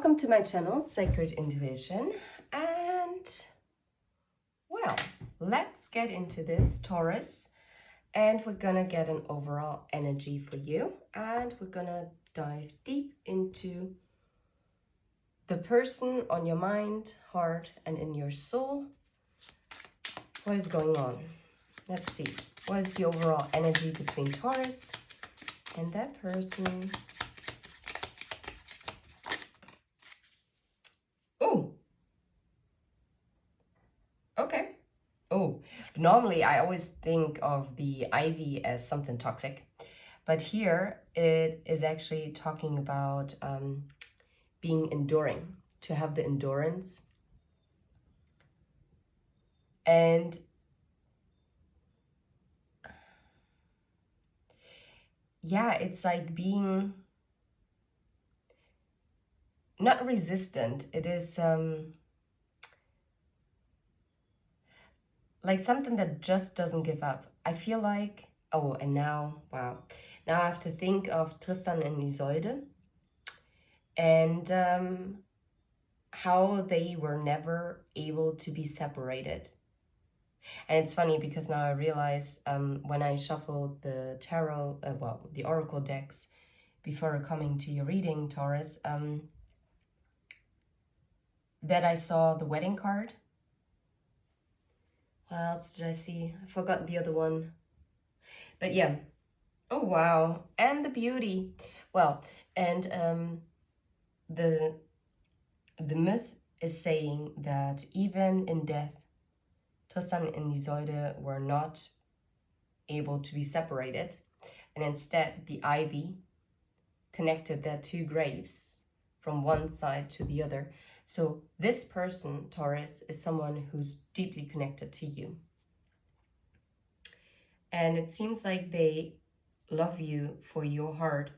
Welcome to my channel, Sacred Intuition, and well, let's get into this, Taurus, and we're gonna get an overall energy for you, and we're gonna dive deep into the person on your mind, heart, and in your soul. What is going on? Let's see. What is the overall energy between Taurus and that person? Oh, okay. Oh, normally I always think of the ivy as something toxic, but here it is actually talking about being enduring, to have the endurance. And yeah, it's like being not resistant. It is like something that just doesn't give up. I feel like, oh, and now, wow. Now I have to think of Tristan and Isolde and how they were never able to be separated. And it's funny because now I realize when I shuffled the tarot, the oracle decks before coming to your reading, Taurus, that I saw the wedding card. What else did I see? I forgot the other one. But yeah. Oh, wow. And the beauty. Well, and the myth is saying that even in death, Tristan and Isolde were not able to be separated. And instead, the ivy connected their two graves from one side to the other. So this person, Taurus, is someone who's deeply connected to you. And it seems like they love you for your heart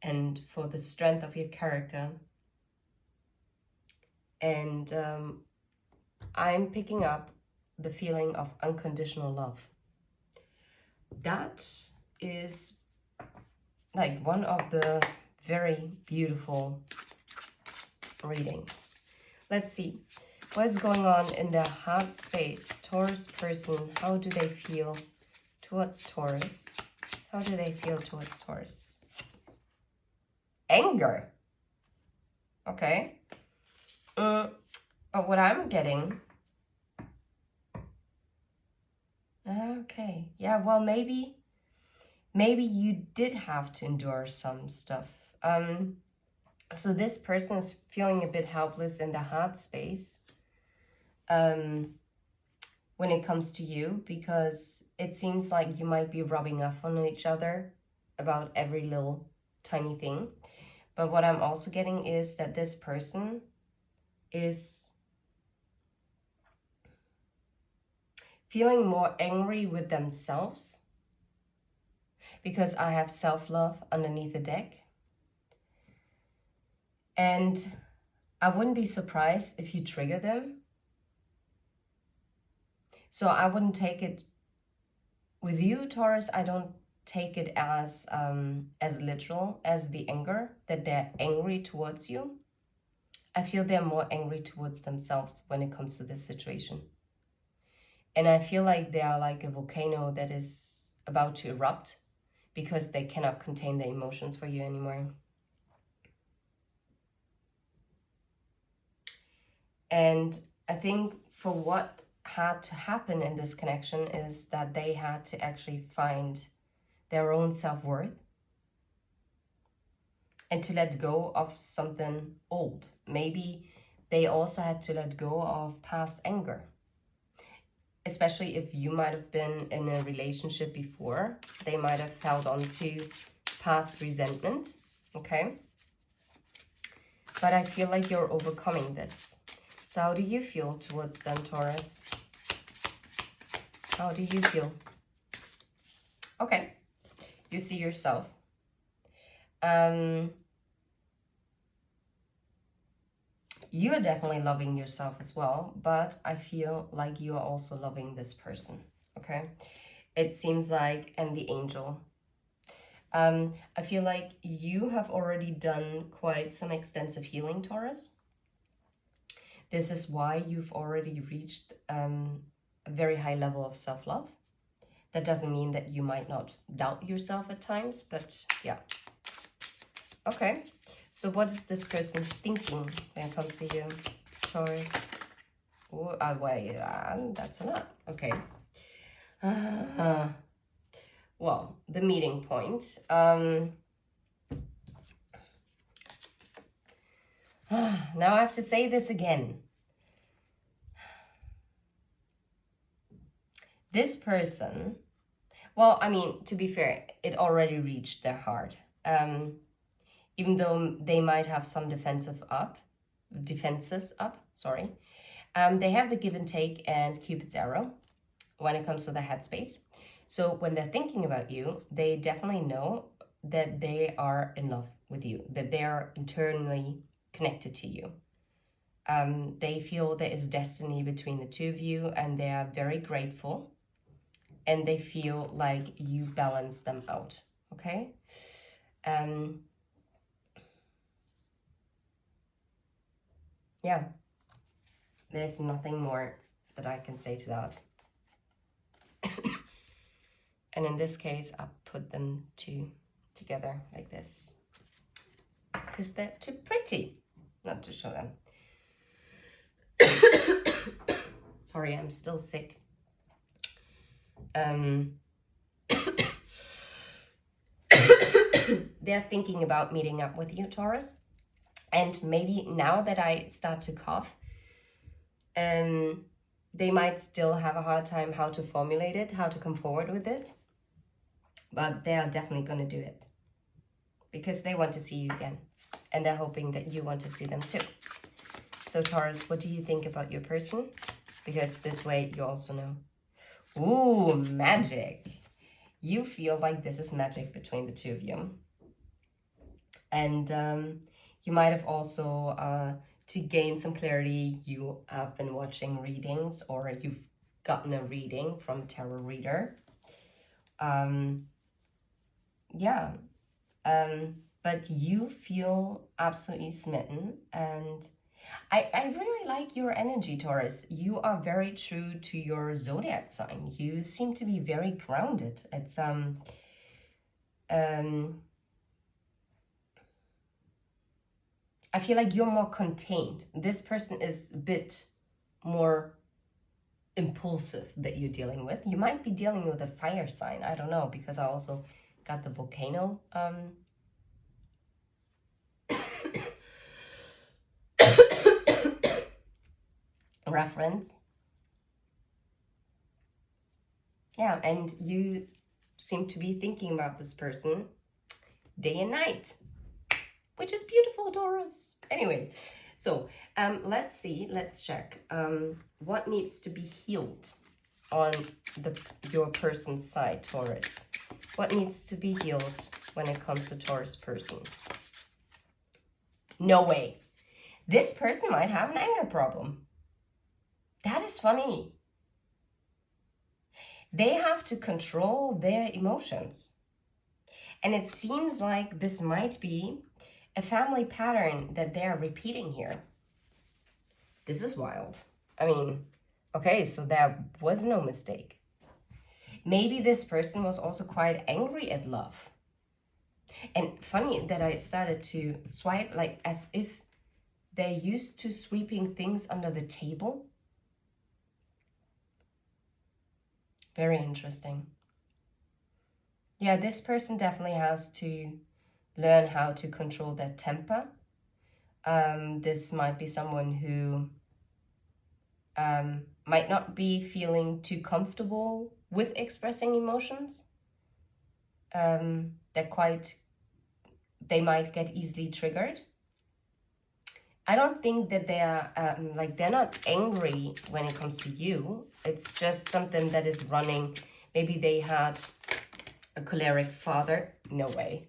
and for the strength of your character. And I'm picking up the feeling of unconditional love. That is like one of the very beautiful readings. Let's see what is going on in their heart space. Taurus person, how do they feel towards Taurus? How do they feel towards Taurus? Anger. Okay. But what I'm getting... Okay. Yeah, well, maybe you did have to endure some stuff. So this person is feeling a bit helpless in the heart space when it comes to you, because it seems like you might be rubbing off on each other about every little tiny thing. But what I'm also getting is that this person is feeling more angry with themselves, because I have self-love underneath the deck. And I wouldn't be surprised if you trigger them. So I wouldn't take it with you, Taurus. I don't take it as literal as the anger, that they're angry towards you. I feel they're more angry towards themselves when it comes to this situation. And I feel like they are like a volcano that is about to erupt because they cannot contain their emotions for you anymore. And I think for what had to happen in this connection is that they had to actually find their own self-worth and to let go of something old. Maybe they also had to let go of past anger, especially if you might have been in a relationship before. They might have held on to past resentment, okay? But I feel like you're overcoming this. So how do you feel towards them, Taurus? How do you feel? Okay, you see yourself. You are definitely loving yourself as well, but I feel like you are also loving this person, okay? It seems like, and the angel. I feel like you have already done quite some extensive healing, Taurus. This is why you've already reached a very high level of self-love. That doesn't mean that you might not doubt yourself at times, but yeah. Okay, so what is this person thinking when it comes to you, Taurus? Oh, wait, that's a lot. Okay. Well, the meeting point. Now I have to say this again. This person, well, I mean, to be fair, it already reached their heart. Even though they might have some defenses up, sorry. They have the give and take and Cupid's arrow when it comes to the headspace. So when they're thinking about you, they definitely know that they are in love with you, that they are internally connected to you. They feel there is destiny between the two of you, and they are very grateful, and they feel like you balance them out, okay? Yeah, there's nothing more that I can say to that. And in this case, I put them together like this because they're too pretty not to show them. Sorry, I'm still sick. They're thinking about meeting up with you, Taurus. And maybe now that I start to cough, they might still have a hard time how to formulate it, how to come forward with it. But they are definitely going to do it because they want to see you again. And they're hoping that you want to see them too. So Taurus, what do you think about your person? Because this way you also know. Ooh, magic. You feel like this is magic between the two of you. And you might have also, to gain some clarity, you have been watching readings or you've gotten a reading from a tarot reader. But you feel absolutely smitten, and I really like your energy, Taurus. You are very true to your zodiac sign. You seem to be very grounded. It's I feel like you're more contained. This person is a bit more impulsive that you're dealing with. You might be dealing with a fire sign. I don't know, because I also got the volcano reference. Yeah, and you seem to be thinking about this person day and night, which is beautiful, Taurus. Anyway, so let's see, let's check what needs to be healed on your person's side, Taurus. What needs to be healed when it comes to Taurus person? No way. This person might have an anger problem. That is funny. They have to control their emotions. And it seems like this might be a family pattern that they're repeating here. This is wild. I mean, okay, so there was no mistake. Maybe this person was also quite angry at love. And funny that I started to swipe like as if they're used to sweeping things under the table. Very interesting. Yeah, this person definitely has to learn how to control their temper. This might be someone who might not be feeling too comfortable with expressing emotions. They might get easily triggered. I don't think that they're not angry when it comes to you. It's just something that is running. Maybe they had a choleric father. No way.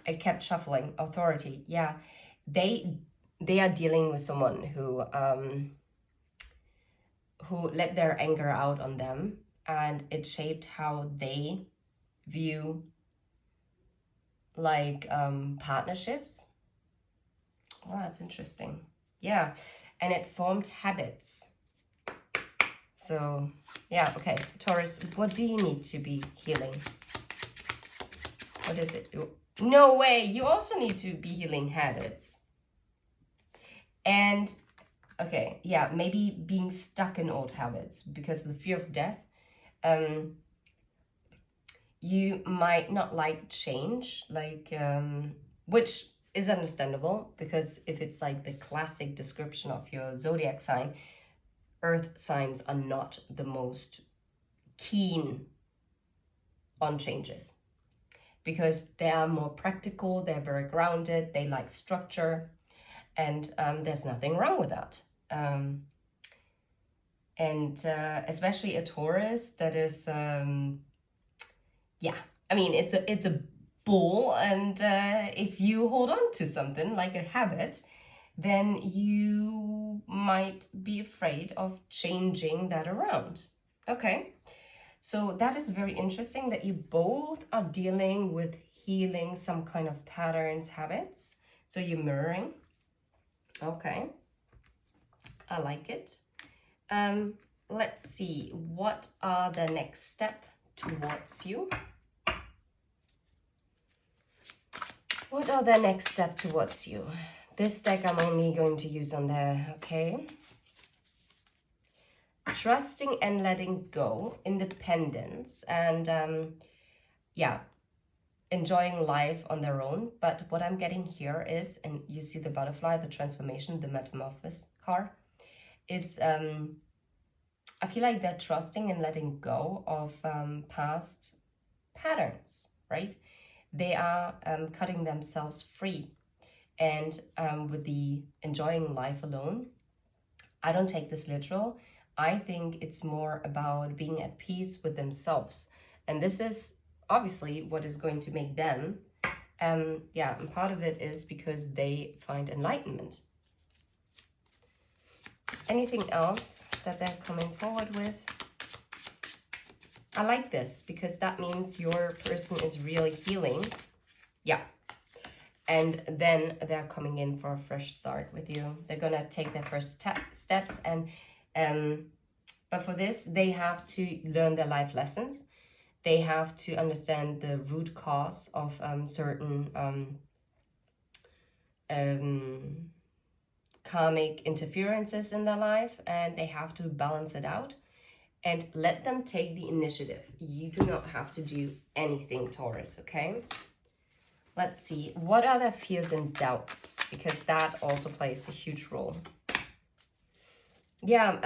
It kept shuffling. Authority. Yeah. They are dealing with someone who let their anger out on them, and it shaped how they view like partnerships. Oh, that's interesting. Yeah, and it formed habits. So, yeah, okay. Taurus, what do you need to be healing? What is it? No way, you also need to be healing habits. And, okay, yeah, maybe being stuck in old habits because of the fear of death. You might not like change, like, which is understandable, because if it's like the classic description of your zodiac sign, earth signs are not the most keen on changes because they are more practical, they're very grounded, they like structure, and there's nothing wrong with that. Especially a Taurus that is, yeah, I mean, it's a bull, and if you hold on to something like a habit, then you might be afraid of changing that around. Okay, so that is very interesting that you both are dealing with healing some kind of patterns, habits. So you're mirroring. Okay, I like it. Let's see, what are the next step towards you? What are the next step towards you? This deck I'm only going to use on there, okay? Trusting and letting go, independence, and yeah, enjoying life on their own. But what I'm getting here is, and you see the butterfly, the transformation, the metamorphosis card. It's, I feel like they're trusting and letting go of past patterns, right? They are cutting themselves free. And with the enjoying life alone, I don't take this literal. I think it's more about being at peace with themselves. And this is obviously what is going to make them, yeah, and part of it is because they find enlightenment. Anything else that they're coming forward with? I like this because that means your person is really healing. Yeah. And then they're coming in for a fresh start with you. They're gonna take their first steps, and but for this, they have to learn their life lessons. They have to understand the root cause of certain karmic interferences in their life, and they have to balance it out and let them take the initiative. You do not have to do anything, Taurus, okay? Let's see, what are their fears and doubts? Because that also plays a huge role. Yeah,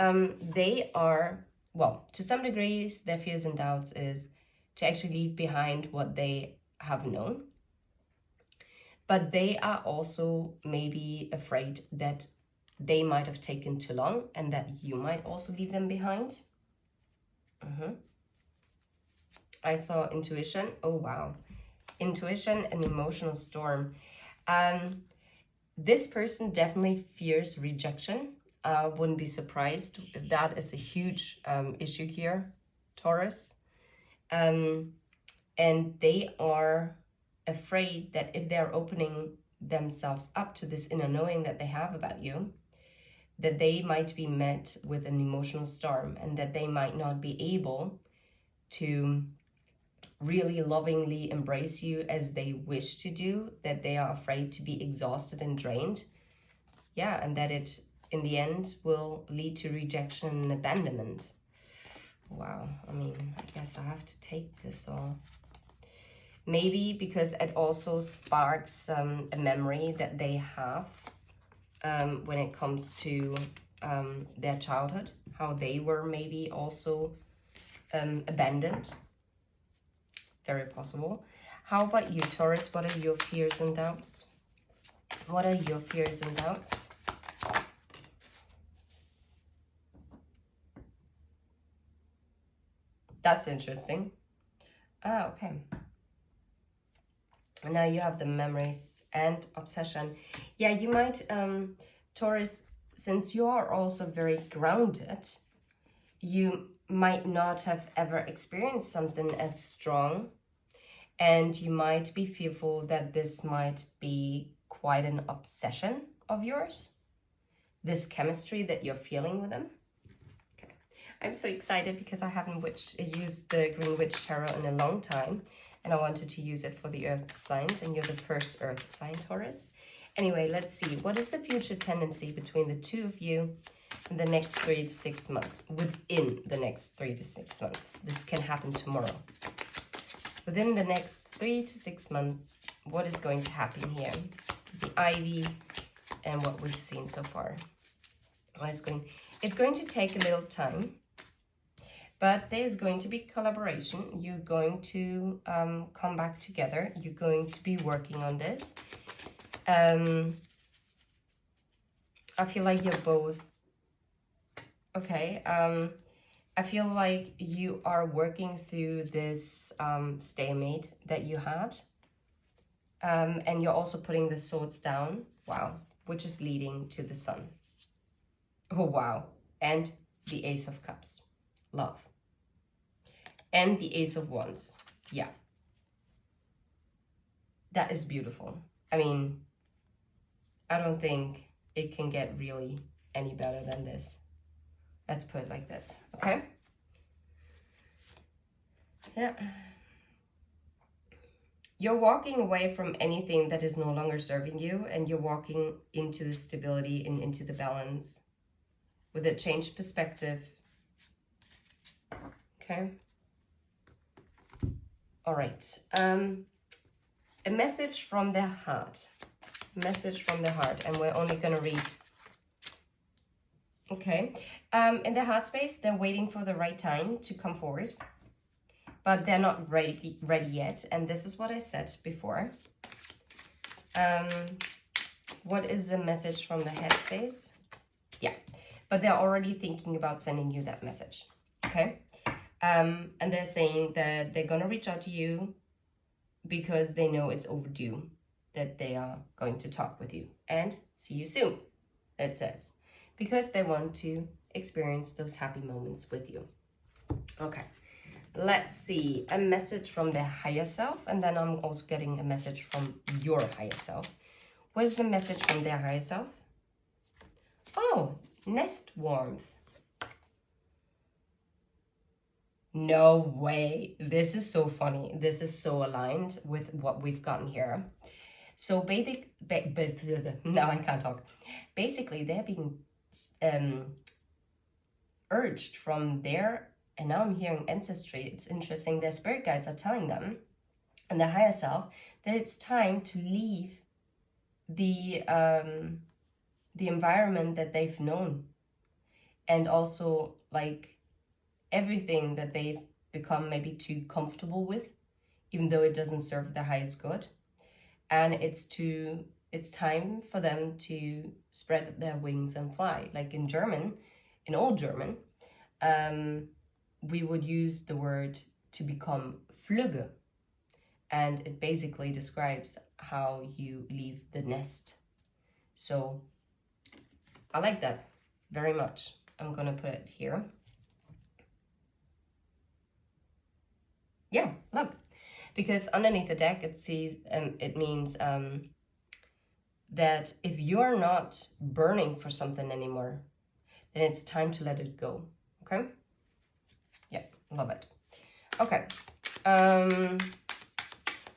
they are, well, to some degrees, their fears and doubts is to actually leave behind what they have known. But they are also maybe afraid that they might have taken too long and that you might also leave them behind. I saw intuition. Oh, wow. Intuition and emotional storm. This person definitely fears rejection. Wouldn't be surprised if that is a huge issue here, Taurus. And they are afraid that if they're opening themselves up to this inner knowing that they have about you, that they might be met with an emotional storm and that they might not be able to really lovingly embrace you as they wish to do, that they are afraid to be exhausted and drained. Yeah, and that it, in the end, will lead to rejection and abandonment. Wow, I mean, I guess I have to take this all. Maybe because it also sparks a memory that they have when it comes to their childhood, how they were maybe also abandoned. Very possible. How about you, Taurus? What are your fears and doubts? What are your fears and doubts? That's interesting. Ah, okay. And now you have the memories and obsession. Yeah, you might, Taurus, since you are also very grounded, you might not have ever experienced something as strong And you might be fearful that this might be quite an obsession of yours, this chemistry that you're feeling with them. Okay, I'm so excited because I haven't used the Green Witch Tarot in a long time, and I wanted to use it for the Earth signs, and you're the first Earth sign, Taurus. Anyway, let's see. What is the future tendency between the two of you in the next 3 to 6 months? Within the next 3 to 6 months. This can happen tomorrow. Within the next 3 to 6 months, what is going to happen here? The ivy and what we've seen so far. It's going to take a little time, but there's going to be collaboration. You're going to come back together. You're going to be working on this. I feel like you're both okay. I feel like you are working through this stalemate that you had. And you're also putting the swords down. Wow. Which is leading to the sun. Oh, wow. And the Ace of Cups. Love. And the Ace of Wands. Yeah. That is beautiful. I mean, I don't think it can get really any better than this. Let's put it like this, okay? Yeah. You're walking away from anything that is no longer serving you, and you're walking into the stability and into the balance with a changed perspective. Okay. All right. A message from their heart. Message from the heart, and we're only going to read. Okay. In the heart space, they're waiting for the right time to come forward, but they're not ready yet. And this is what I said before. What is the message from the head space? Yeah, but they're already thinking about sending you that message. Okay. And they're saying that they're going to reach out to you because they know it's overdue, that they are going to talk with you and see you soon, it says, because they want to experience those happy moments with you. Okay, let's see. A message from their higher self, and then I'm also getting a message from your higher self. What is the message from their higher self? Oh, nest warmth. No way. This is so funny. This is so aligned with what we've gotten here. So now I can't talk. Basically, they're being urged from their, and now I'm hearing ancestry. It's interesting. Their spirit guides are telling them, and their higher self, that it's time to leave the environment that they've known, and also like everything that they've become maybe too comfortable with, even though it doesn't serve the highest good. And it's time for them to spread their wings and fly. Like in German, in old German, we would use the word to become flügge. And it basically describes how you leave the nest. So I like that very much. I'm gonna put it here. Yeah, look, because underneath the deck it means that if you're not burning for something anymore, then it's time to let it go. Okay? Yeah, love it. Okay.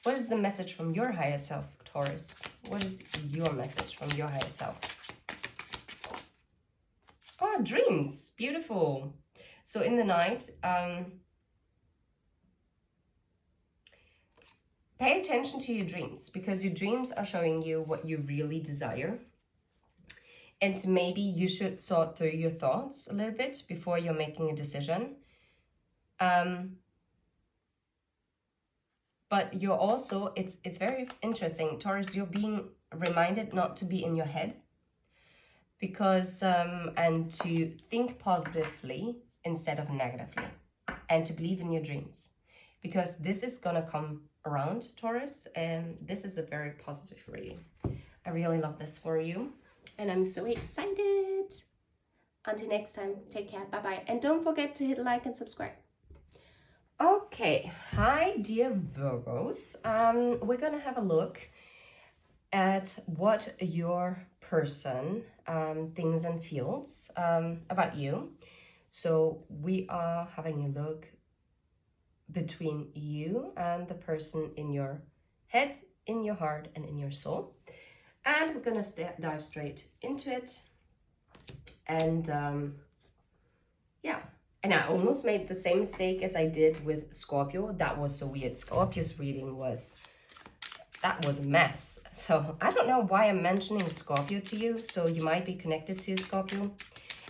What is the message from your higher self, Taurus? What is your message from your higher self? Oh, dreams. Beautiful. So in the night, pay attention to your dreams, because your dreams are showing you what you really desire. And maybe you should sort through your thoughts a little bit before you're making a decision. But you're also, it's very interesting, Taurus, you're being reminded not to be in your head, because, and to think positively instead of negatively, and to believe in your dreams, because this is gonna come around, Taurus, and this is a very positive reading. I really love this for you, and I'm so excited. Until next time, take care, bye bye, and don't forget to hit like and subscribe. Okay, hi dear Virgos. We're gonna have a look at what your person thinks and feels about you. So we are having a look between you and the person in your head, in your heart, and in your soul. And we're gonna dive straight into it. And yeah. And I almost made the same mistake as I did with Scorpio. That was so weird. Scorpio's reading was a mess. So I don't know why I'm mentioning Scorpio to you. So you might be connected to Scorpio.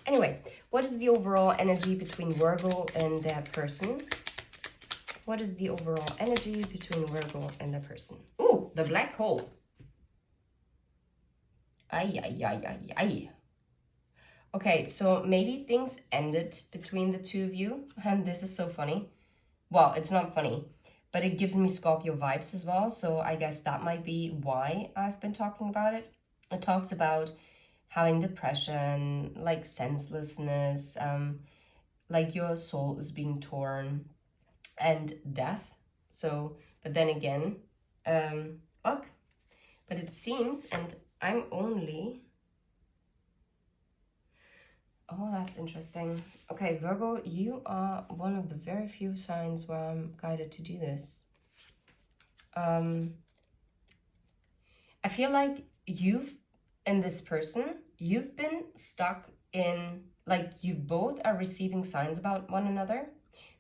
Anyway, what is the overall energy between Virgo and that person? What is the overall energy between Virgo and that person? Ooh, the black hole. Ay, ay, ay, ay, ay. Okay, so maybe things ended between the two of you. And this is so funny. Well, it's not funny, but it gives me Scorpio vibes as well. So I guess that might be why I've been talking about it. It talks about having depression, like senselessness, like your soul is being torn, and death. So, but then again, look, but it seems, and I'm only... Oh, that's interesting. Okay, Virgo, you are one of the very few signs where I'm guided to do this. I feel like and this person, you've been stuck in, like you both are receiving signs about one another.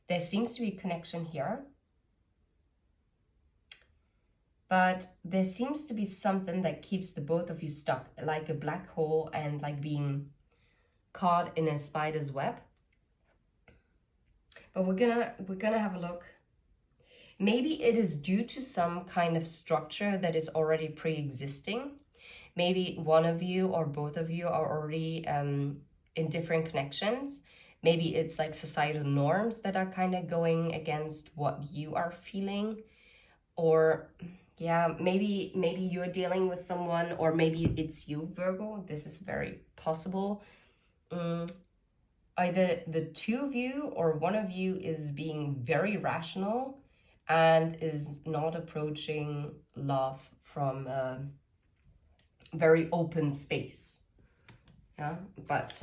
There seems to be a connection here. But there seems to be something that keeps the both of you stuck, like a black hole and like being caught in a spider's web. But we're gonna have a look. Maybe it is due to some kind of structure that is already pre-existing. Maybe one of you or both of you are already in different connections. Maybe it's like societal norms that are kind of going against what you are feeling. Or yeah, maybe you're dealing with someone, or maybe it's you, Virgo. This is very possible. Either the two of you or one of you is being very rational and is not approaching love from a very open space. Yeah, but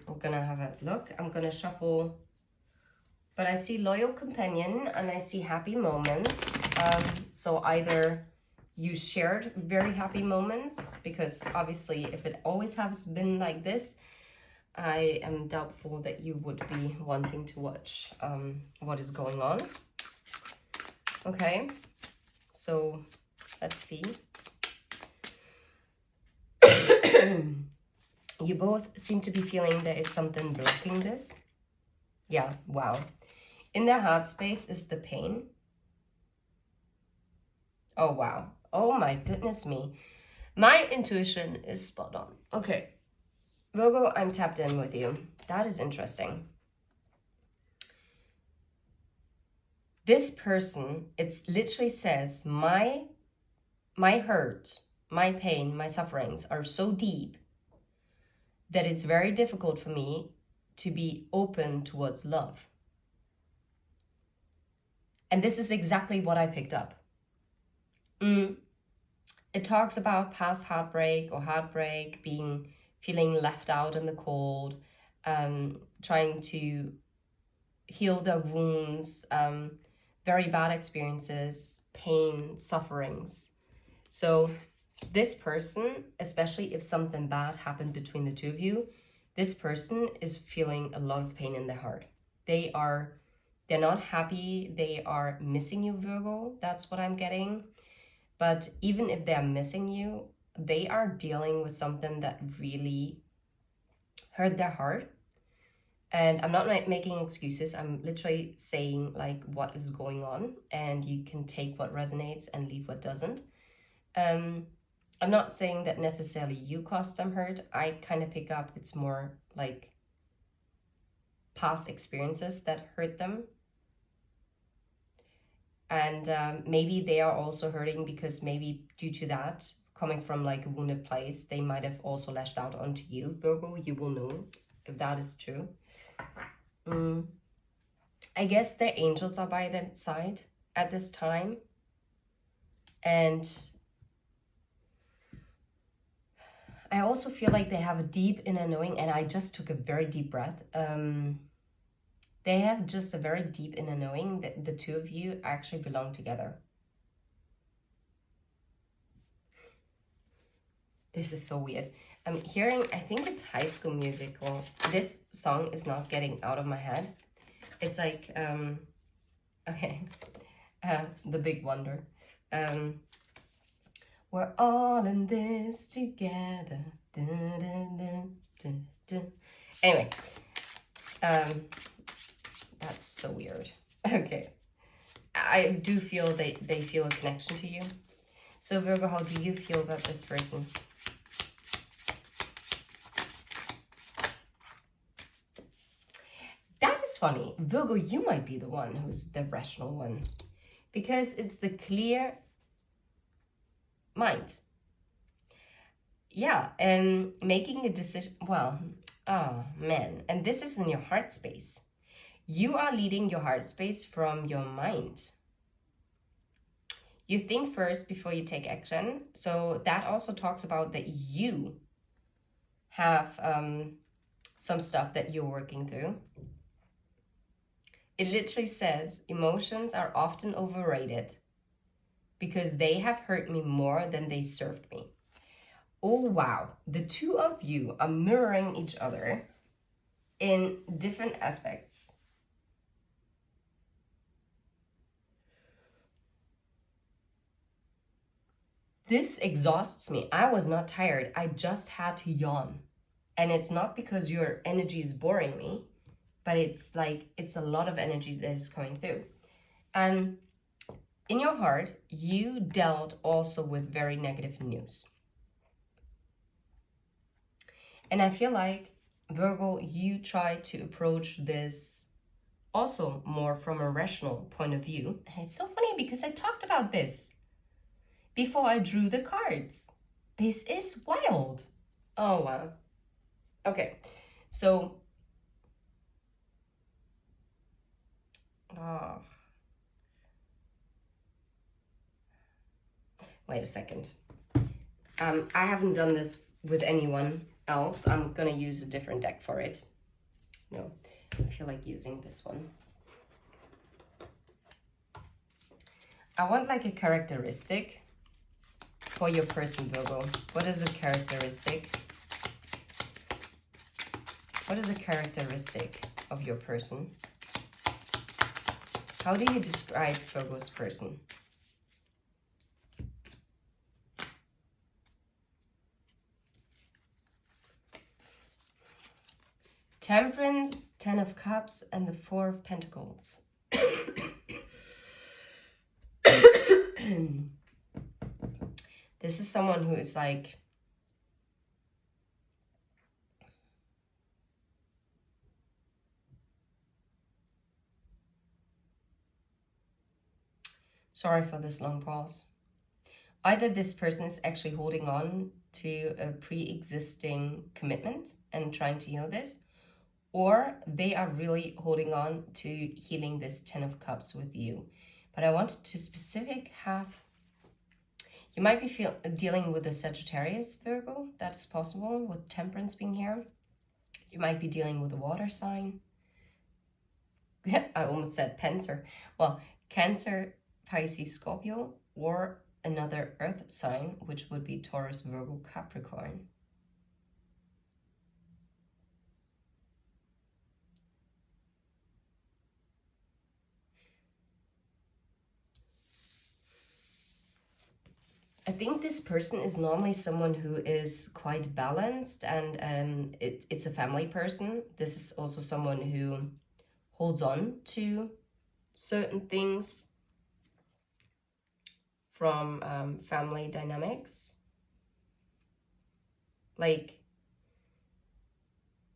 we're gonna have a look. I'm gonna shuffle, but I see loyal companion and I see happy moments. So either you shared very happy moments, because obviously if it always has been like this, I am doubtful that you would be wanting to watch what is going on. Okay, so let's see. You both seem to be feeling there is something blocking this. Yeah, wow. In their heart space is the pain. Oh, wow. Oh my goodness me. My intuition is spot on. Okay. Virgo, I'm tapped in with you. That is interesting. This person, it literally says, my hurt, my pain, my sufferings are so deep that it's very difficult for me to be open towards love. And this is exactly what I picked up. It talks about past heartbreak or heartbreak, feeling left out in the cold, trying to heal their wounds, very bad experiences, pain, sufferings. So this person, especially if something bad happened between the two of you, this person is feeling a lot of pain in their heart. They're not happy. They are missing you, Virgo. That's what I'm getting. But even if they're missing you, they are dealing with something that really hurt their heart. And I'm not making excuses. I'm literally saying like what is going on, and you can take what resonates and leave what doesn't. I'm not saying that necessarily you caused them hurt. I kind of pick up it's more like past experiences that hurt them. And maybe they are also hurting because maybe due to that, coming from like a wounded place, they might have also lashed out onto you, Virgo. You will know if that is true. I guess their angels are by their side at this time. And I also feel like they have a deep inner knowing, and I just took a very deep breath. They have just a very deep inner knowing that the two of you actually belong together. This is so weird. I'm hearing, I think it's High School Musical. This song is not getting out of my head. It's like, okay, The Big Wonder. We're all in this together. Dun, dun, dun, dun, dun. Anyway, that's so weird. Okay, I do feel they feel a connection to you. So Virgo, how do you feel about this person? That is funny. Virgo, you might be the one who's the rational one, because it's the clear mind. Yeah, and making a decision. Well, oh man, and this is in your heart space. You are leading your heart space from your mind. You think first before you take action. So that also talks about that you have some stuff that you're working through. It literally says emotions are often overrated because they have hurt me more than they served me. Oh, wow. The two of you are mirroring each other in different aspects. This exhausts me. I was not tired. I just had to yawn. And it's not because your energy is boring me, but it's like, it's a lot of energy that is coming through. And in your heart, you dealt also with very negative news. And I feel like, Virgo, you try to approach this also more from a rational point of view. And it's so funny because I talked about this before I drew the cards. This is wild. Oh, wow. Okay, so... wait a second. I haven't done this with anyone else. I'm gonna use a different deck for it. No, I feel like using this one. I want like a characteristic for your person, Virgo. What is a characteristic? What is a characteristic of your person? How do you describe Virgo's person? Temperance, 10 of Cups, and the 4 of Pentacles. This is someone who is like... Sorry for this long pause. Either this person is actually holding on to a pre-existing commitment and trying to heal this, or they are really holding on to healing this 10 of Cups with you. But I wanted to have... You might be dealing with a Sagittarius, Virgo. That's possible, with Temperance being here. You might be dealing with a water sign. I almost said Cancer. Well, Cancer, Pisces, Scorpio, or another earth sign, which would be Taurus, Virgo, Capricorn. I think this person is normally someone who is quite balanced, and it's a family person. This is also someone who holds on to certain things from family dynamics. Like,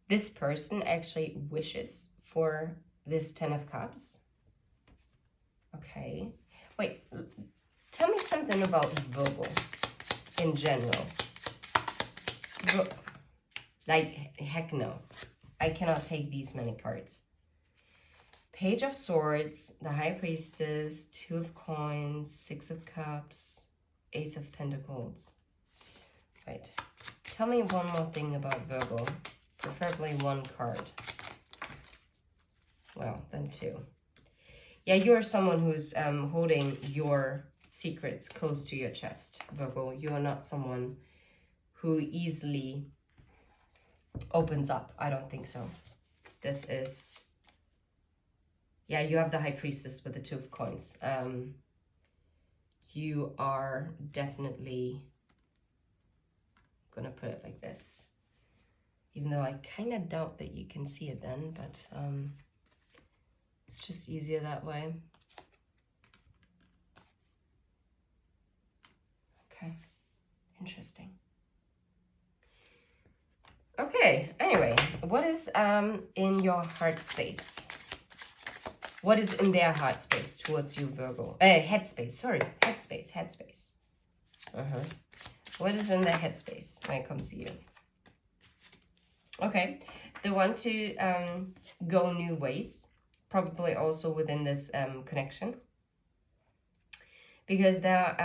this person actually wishes for this 10 of Cups. Okay. Wait, tell me something about Virgo in general. Like, heck no. I cannot take these many cards. Page of Swords, the High Priestess, Two of Coins, Six of Cups, Ace of Pentacles. Right. Tell me one more thing about Virgo. Preferably one card. Well, then two. Yeah, you're someone who's holding your secrets close to your chest, Virgo. You are not someone who easily opens up. I don't think so. This is... Yeah, you have the High Priestess with the Two of Coins. You are definitely... I'm gonna put it like this. Even though I kind of doubt that you can see it then, but it's just easier that way. Okay, interesting. Okay, anyway, what is in your heart space? What is in their heart space towards you, Virgo? Headspace, sorry, headspace. What is in their headspace when it comes to you? Okay, they want to go new ways, probably also within this connection, because they're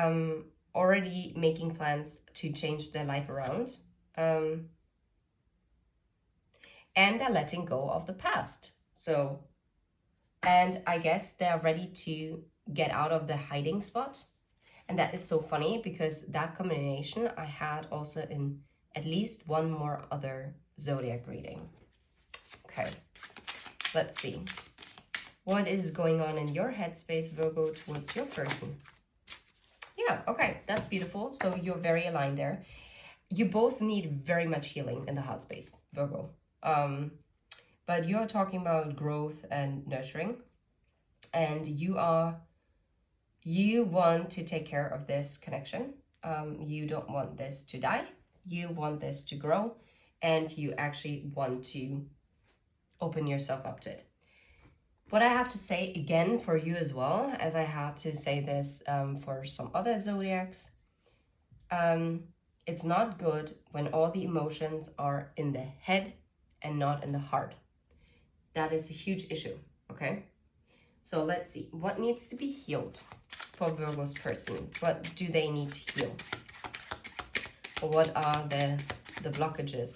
already making plans to change their life around, and they're letting go of the past. So, and I guess they're ready to get out of the hiding spot. And that is so funny because that combination I had also in at least one more other zodiac reading. Okay, let's see. What is going on in your headspace, Virgo, towards your person? Yeah, okay, that's beautiful. So you're very aligned there. You both need very much healing in the heart space, Virgo. But you're talking about growth and nurturing. And you want to take care of this connection. You don't want this to die. You want this to grow. And you actually want to open yourself up to it. What I have to say again for you as well, as I had to say this for some other zodiacs, it's not good when all the emotions are in the head and not in the heart. That is a huge issue, okay? So let's see, what needs to be healed for Virgo's person? What do they need to heal? Or what are the blockages?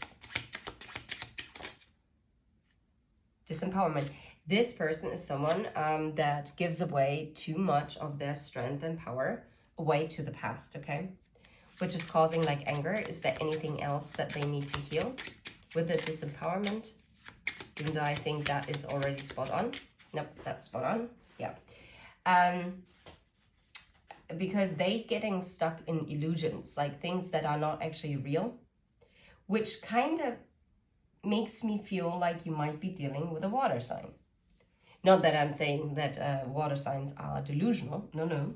Disempowerment. This person is someone that gives away too much of their strength and power away to the past, okay? Which is causing like anger. Is there anything else that they need to heal with the disempowerment? Even though I think that is already spot on. Nope, that's spot on. Yeah. Because they getting stuck in illusions, like things that are not actually real, which kind of makes me feel like you might be dealing with a water sign. Not that I'm saying that water signs are delusional, no.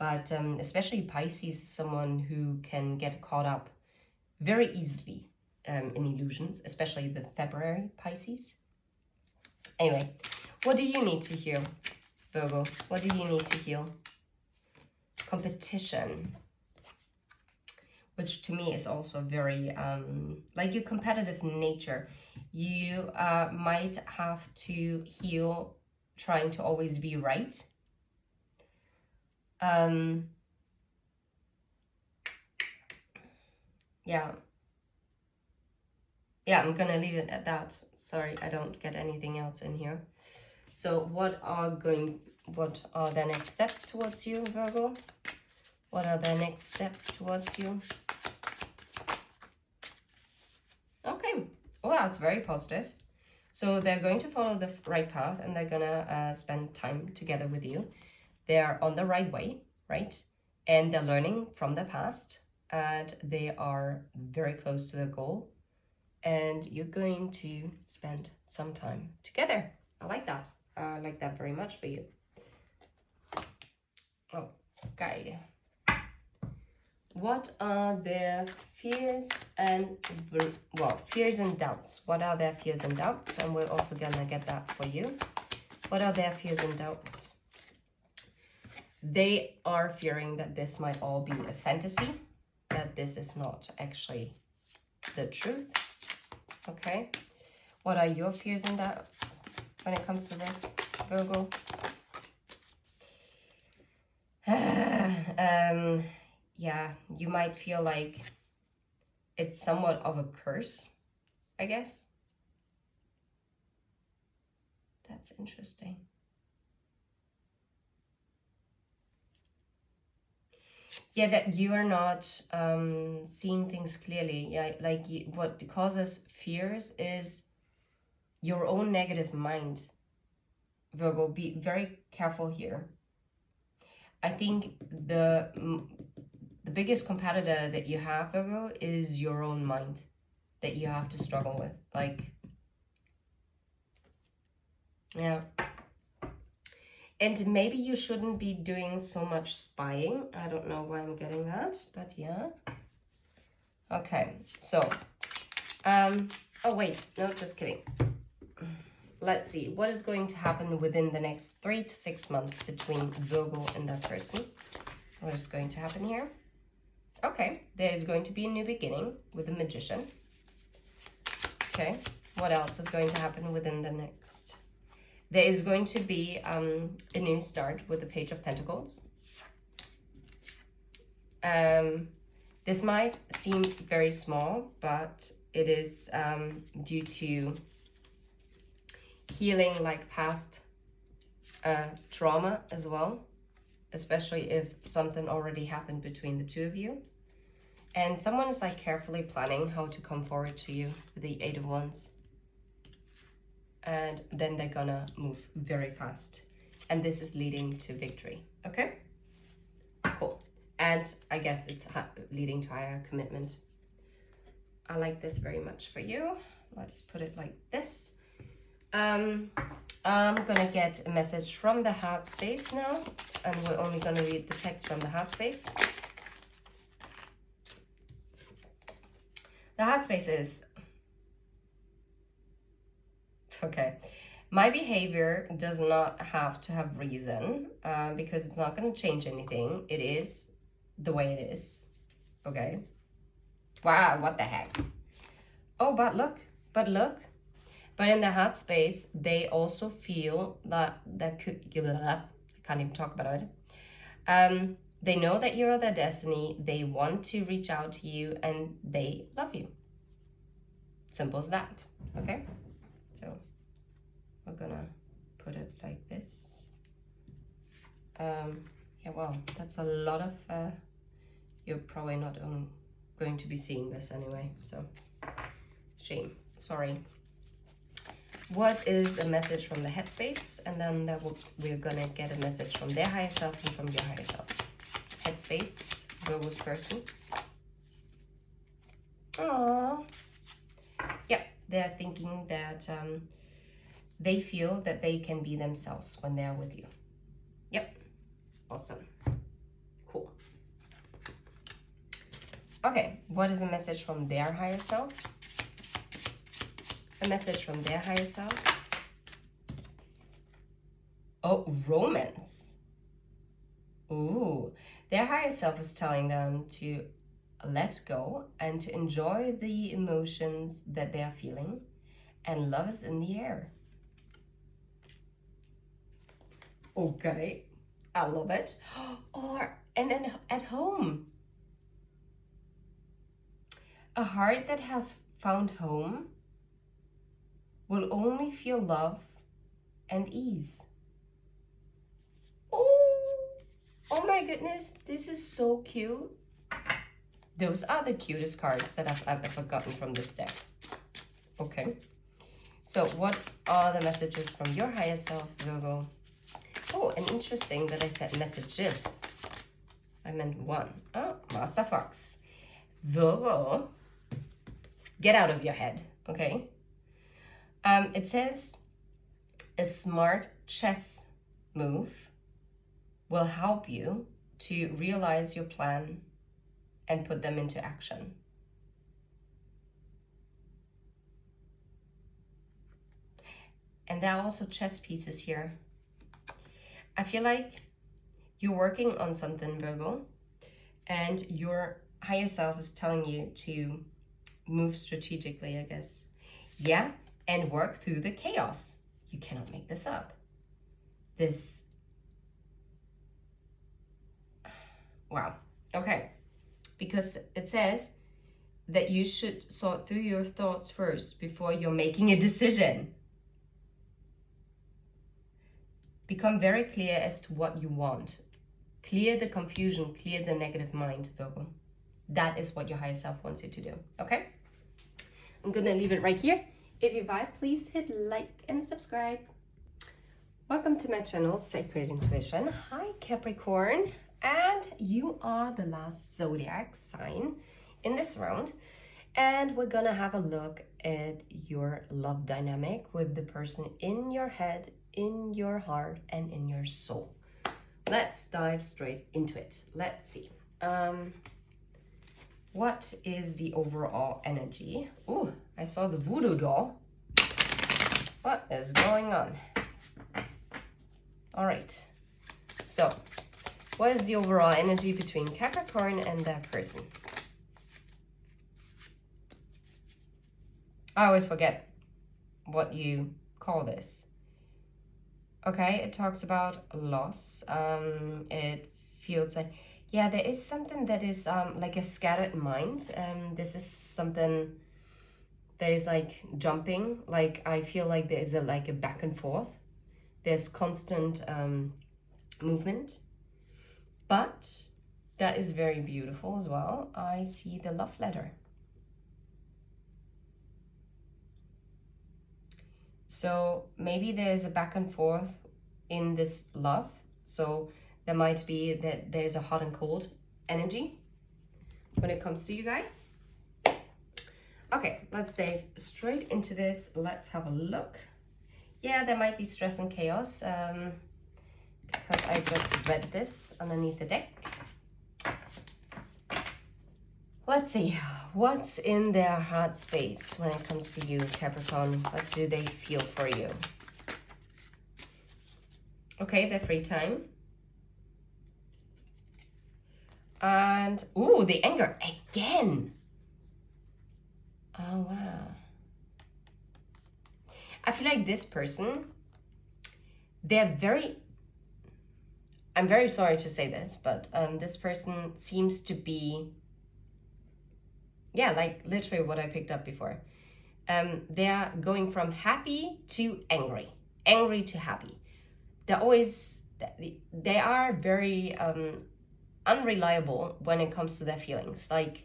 But especially Pisces is someone who can get caught up very easily in illusions, especially the February Pisces. Anyway, what do you need to heal, Virgo? What do you need to heal? Competition, which to me is also very, like your competitive nature. You might have to heal trying to always be right. Yeah, I'm gonna leave it at that. Sorry, I don't get anything else in here. So what are the next steps towards you, Virgo? What are the next steps towards you? Okay, well, it's very positive. So they're going to follow the right path and they're gonna spend time together with you. They're on the right way, right? And they're learning from the past and they are very close to their goal. And you're going to spend some time together. I like that. I like that very much for you. Okay. What are their fears and, fears and doubts? What are their fears and doubts? And we're also gonna get that for you. What are their fears and doubts? They are fearing that this might all be a fantasy, that this is not actually the truth. Okay. What are your fears and doubts when it comes to this? Virgo? Yeah, you might feel like it's somewhat of a curse, I guess. That's interesting. Yeah, that you are not seeing things clearly. Yeah, like what causes fears is your own negative mind. Virgo, be very careful here. I think the biggest competitor that you have, Virgo, is your own mind that you have to struggle with. Like, yeah. And maybe you shouldn't be doing so much spying. I don't know why I'm getting that, but yeah. Okay, so, oh wait, no, just kidding. Let's see, what is going to happen within the next 3 to 6 months between Virgo and that person? What is going to happen here? Okay, there is going to be a new beginning with a magician. Okay, what else is going to happen within the next? There is going to be a new start with the Page of Pentacles. This might seem very small, but it is due to healing like past trauma as well, especially if something already happened between the two of you. And someone is like carefully planning how to come forward to you with the 8 of Wands. And then they're gonna move very fast. And this is leading to victory, okay? Cool. And I guess it's leading to higher commitment. I like this very much for you. Let's put it like this. I'm gonna get a message from the heart space now, and we're only gonna read the text from the heart space. The heart space is, okay, my behavior does not have to have reason, because it's not gonna change anything. It is the way it is, okay? Wow, what the heck? Oh, but look. But in the heart space, they also feel that I can't even talk about it. They know that you're their destiny. They want to reach out to you, and they love you. Simple as that. Okay. So we're gonna put it like this. Yeah. Well, that's a lot of. You're probably not going to be seeing this anyway. So shame. Sorry. What is a message from the headspace? And then we're gonna get a message from their higher self and from your higher self. Headspace, Virgo's person. Aww. Yeah, they're thinking that they feel that they can be themselves when they're with you. Yep. Awesome. Cool. Okay, what is a message from their higher self? A message from their higher self. Oh, romance. Ooh, their higher self is telling them to let go and to enjoy the emotions that they are feeling, and love is in the air. Okay, I love it. And then at home. A heart that has found home will only feel love and ease. Oh my goodness, this is so cute. Those are the cutest cards that I've ever gotten from this deck. Okay, so what are the messages from your higher self, Virgo? Oh, and interesting that I said messages. I meant one. Oh, Master Fox. Virgo, get out of your head, okay? It says a smart chess move will help you to realize your plan and put them into action. And there are also chess pieces here. I feel like you're working on something, Virgo, and your higher self is telling you to move strategically, I guess. Yeah, and work through the chaos. You cannot make this up. this. Wow. Okay. Because it says that you should sort through your thoughts first before you're making a decision. Become very clear as to what you want. Clear the confusion, clear the negative mind, Virgo. That is what your higher self wants you to do, okay? I'm gonna leave it right here. If you vibe, please hit like and subscribe. Welcome to my channel, Sacred Intuition. Hi, Capricorn. And you are the last zodiac sign in this round. And we're gonna have a look at your love dynamic with the person in your head, in your heart, and in your soul. Let's dive straight into it. Let's see. What is the overall energy? Oh, I saw the voodoo doll. What is going on? All right. So, what is the overall energy between Capricorn and that person? I always forget what you call this. Okay, it talks about loss. It feels like, yeah, there is something that is like a scattered mind. This is something that is like jumping. Like I feel like there is like a back and forth. There's constant movement. But that is very beautiful as well. I see the love letter. So maybe there's a back and forth in this love. So there might be that there's a hot and cold energy when it comes to you guys. Okay, let's dive straight into this. Let's have a look. Yeah, there might be stress and chaos because I just read this underneath the deck. Let's see, what's in their heart space when it comes to you, Capricorn? What do they feel for you? Okay, their free time. And, ooh, the anger again. Oh, wow. I feel like this person, they're very, I'm very sorry to say this, but this person seems to be, yeah, like literally what I picked up before. They're going from happy to angry, angry to happy. They are very unreliable when it comes to their feelings. Like,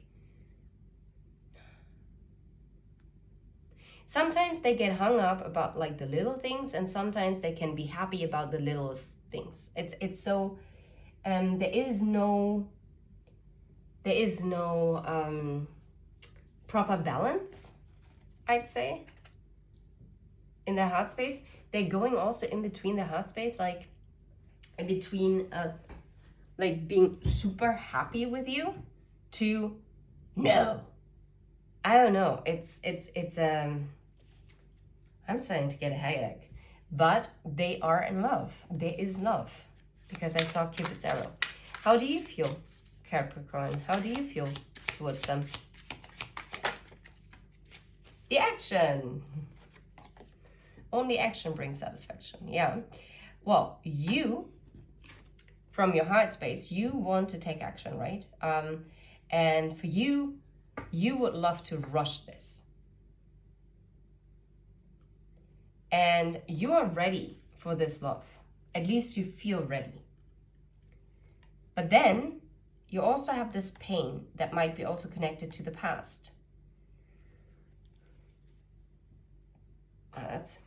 sometimes they get hung up about like the little things, and sometimes they can be happy about the littlest things. It's so there is no proper balance, I'd say, in the heart space. They're going also in between the heart space, like in between like being super happy with you to no. I don't know. It's I'm starting to get a headache. But they are in love. There is love. Because I saw Cupid's arrow. How do you feel, Capricorn? How do you feel towards them? The action. Only action brings satisfaction. Yeah. Well, you, from your heart space, you want to take action, right? And for you, you would love to rush this. And you are ready for this love. At least you feel ready. But then you also have this pain that might be also connected to the past. That's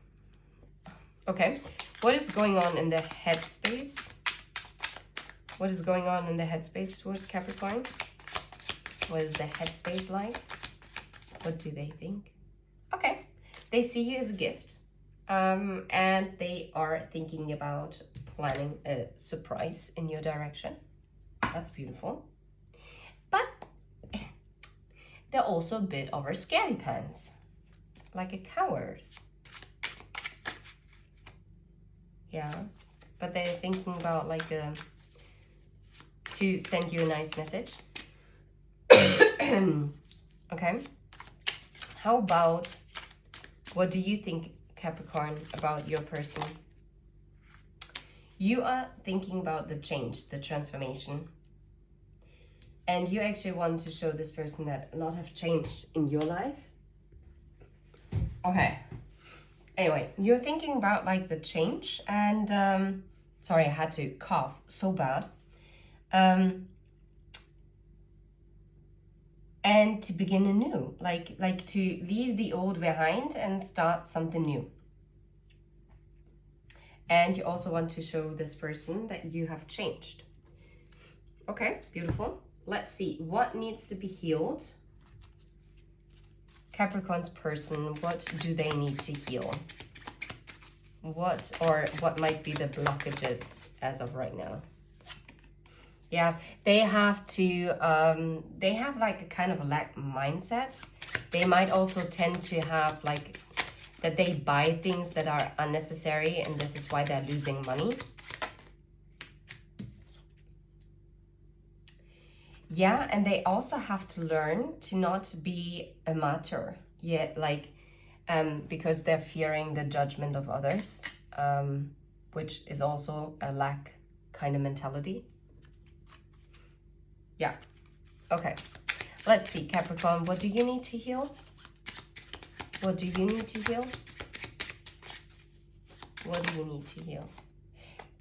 okay. What is going on in the headspace? What is going on in the headspace towards Capricorn? What is the headspace like? What do they think? Okay, they see you as a gift. And they are thinking about planning a surprise in your direction. That's beautiful. But they're also a bit of a scaredy pants, like a coward. Yeah, but they're thinking about like to send you a nice message. Okay. How about, what do you think, Capricorn, about your person? You are thinking about the change, the transformation. And you actually want to show this person that a lot have changed in your life. Okay. Anyway, you're thinking about like the change, and sorry, I had to cough so bad. And to begin anew, like to leave the old behind and start something new. And you also want to show this person that you have changed. Okay, beautiful. Let's see, what needs to be healed? Capricorn's person, what do they need to heal? What might be the blockages as of right now? Yeah, they have they have like a kind of a lack mindset. They might also tend to have like that they buy things that are unnecessary, and this is why they're losing money. Yeah, and they also have to learn to not be a martyr yet, like, because they're fearing the judgment of others, which is also a lack kind of mentality. Yeah, okay. Let's see, Capricorn, what do you need to heal? What do you need to heal? What do you need to heal?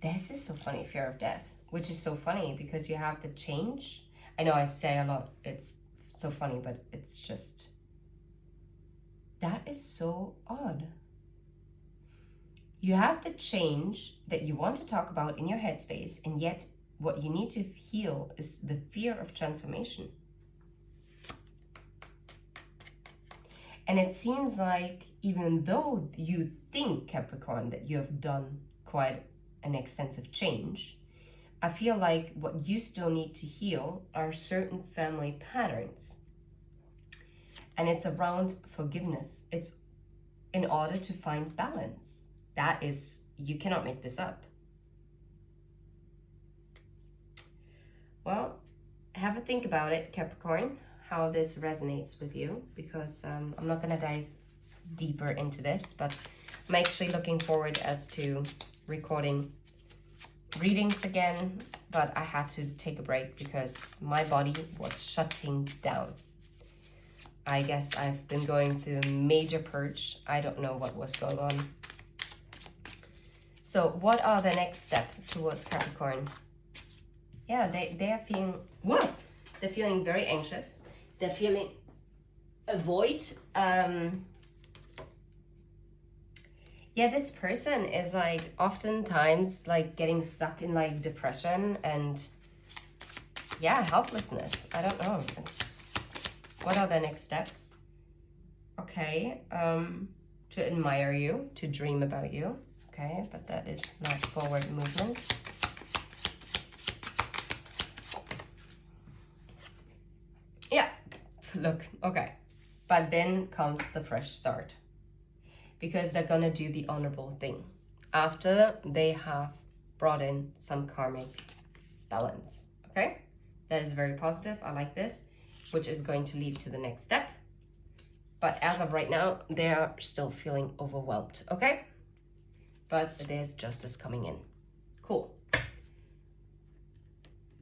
This is so funny, fear of death, which is so funny because you have the change. I know I say a lot, it's so funny, but it's just, that is so odd. You have the change that you want to talk about in your headspace, and yet what you need to heal is the fear of transformation. And it seems like even though you think, Capricorn, that you have done quite an extensive change, I feel like what you still need to heal are certain family patterns. And it's around forgiveness. It's in order to find balance. That is, you cannot make this up. Well, have a think about it, Capricorn, how this resonates with you, because I'm not going to dive deeper into this, but I'm actually looking forward as to recording readings again, but I had to take a break because my body was shutting down. I guess I've been going through a major purge. I don't know what was going on. So what are the next steps towards Capricorn? Yeah, they are feeling, whoa, they're feeling very anxious. They're feeling a void. Yeah, this person is like oftentimes like getting stuck in like depression and yeah, helplessness. I don't know. What are the next steps? Okay, to admire you, to dream about you. Okay, but that is not forward movement. Yeah, look, okay. But then comes the fresh start. Because they're gonna do the honorable thing after they have brought in some karmic balance. Okay, that is very positive. I like this, which is going to lead to the next step. But as of right now, they are still feeling overwhelmed. Okay, but there's justice coming in. Cool.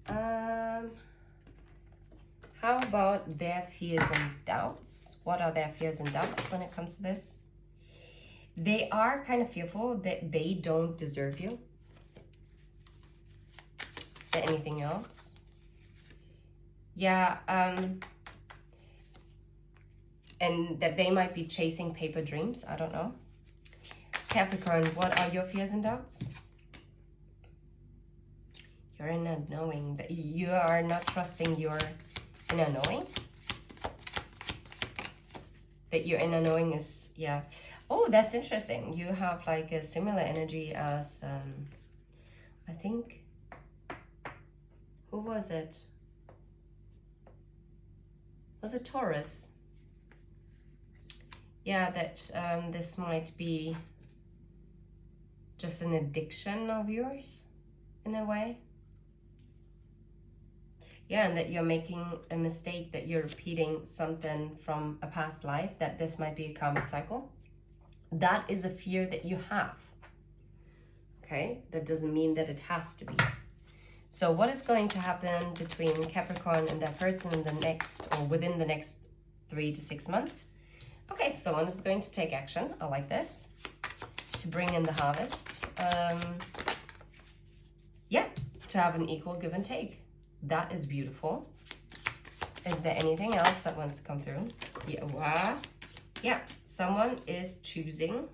How about their fears and doubts? What are their fears and doubts when it comes to this? They are kind of fearful that they don't deserve you. Is there anything else? Yeah, and that they might be chasing paper dreams. I don't know. Capricorn, what are your fears and doubts? You're in a knowing that you are not trusting your inner knowing. That your inner knowing is, yeah. Oh, that's interesting. You have like a similar energy as, I think, who was it? Was it Taurus? Yeah, that this might be just an addiction of yours in a way. Yeah, and that you're making a mistake, that you're repeating something from a past life, that this might be a karmic cycle. That is a fear that you have. okay? That doesn't mean that it has to be. So what is going to happen between Capricorn and that person in the next, or within the next 3 to 6 months? Okay, someone is going to take action. I like this. To bring in the harvest. Yeah, to have an equal give and take. That is beautiful. Is there anything else that wants to come through? Yeah, wow. Yeah, someone is choosing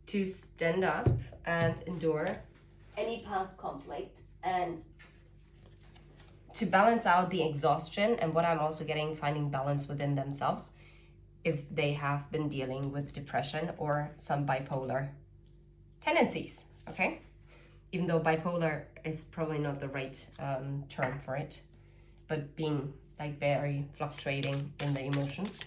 to stand up and endure any past conflict and to balance out the exhaustion, and what I'm also getting, finding balance within themselves if they have been dealing with depression or some bipolar tendencies, okay? Even though bipolar is probably not the right term for it, but being like very fluctuating in the emotions.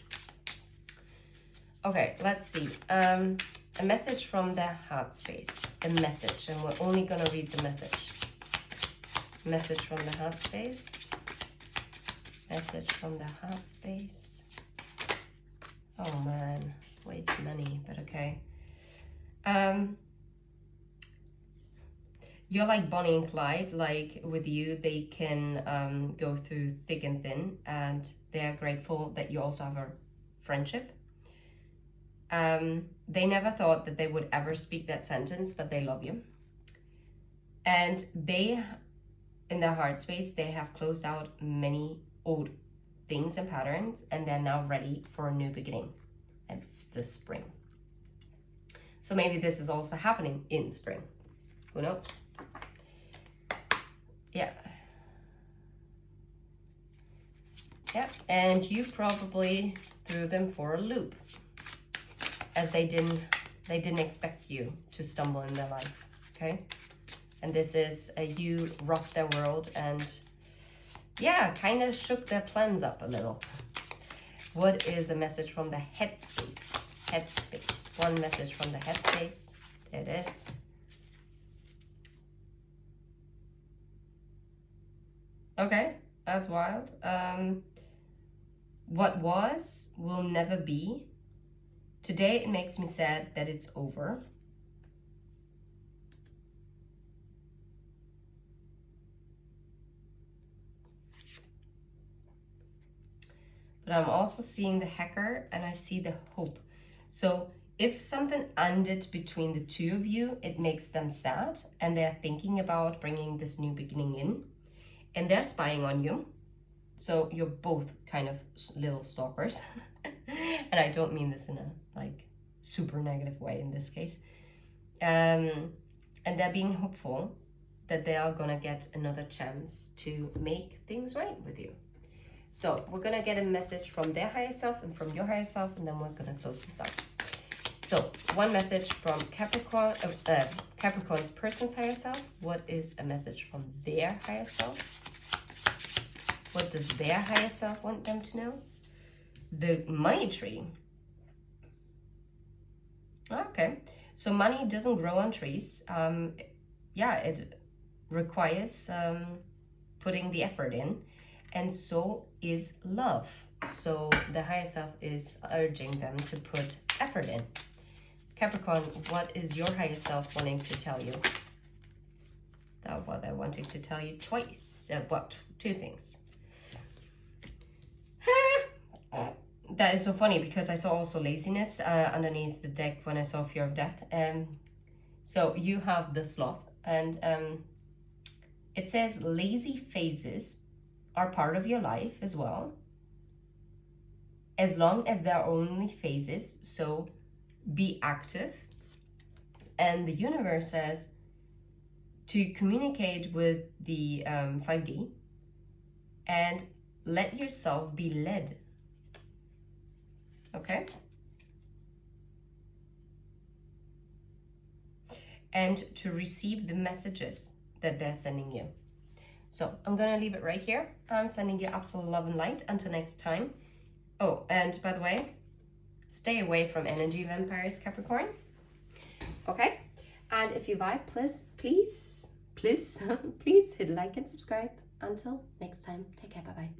Okay, let's see. A message from the heart space. A message, and we're only gonna read the message. Message from the heart space. Message from the heart space. Oh man, way too many, but okay. You're like Bonnie and Clyde, like with you, they can go through thick and thin, and they're grateful that you also have a friendship. They never thought that they would ever speak that sentence, but they love you. And they, in their heart space, they have closed out many old things and patterns, and they're now ready for a new beginning. And it's the spring. So maybe this is also happening in spring. Who knows? Yeah. Yeah, and you probably threw them for a loop, as they didn't expect you to stumble in their life, okay? And this is you rocked their world and yeah, kind of shook their plans up a little. What is a message from the headspace? Headspace. One message from the headspace. There it is. Okay, that's wild. What was will never be. Today it makes me sad that it's over. But I'm also seeing the hacker and I see the hope. So if something ended between the two of you, it makes them sad and they're thinking about bringing this new beginning in, and they're spying on you. So you're both kind of little stalkers. And I don't mean this in a like super negative way in this case. And they're being hopeful that they are gonna get another chance to make things right with you. So we're gonna get a message from their higher self and from your higher self, and then we're gonna close this up. So one message from Capricorn, Capricorn's person's higher self. What is a message from their higher self? What does their higher self want them to know? The money tree. Okay, so money doesn't grow on trees. Yeah, it requires putting the effort in, and so is love. So the higher self is urging them to put effort in. Capricorn, what is your higher self wanting to tell you? Well, they're wanting to tell you twice. What? Two things. That is so funny because I saw also laziness underneath the deck when I saw fear of death. So you have the sloth, and it says lazy phases are part of your life as well, as long as they're only phases. So be active. And the universe says to communicate with the 5D and let yourself be led. Okay? And to receive the messages that they're sending you. So I'm gonna leave it right here. I'm sending you absolute love and light. Until next time. Oh, and by the way, stay away from energy vampires, Capricorn. Okay? And if you vibe, please hit like and subscribe. Until next time, take care, bye-bye.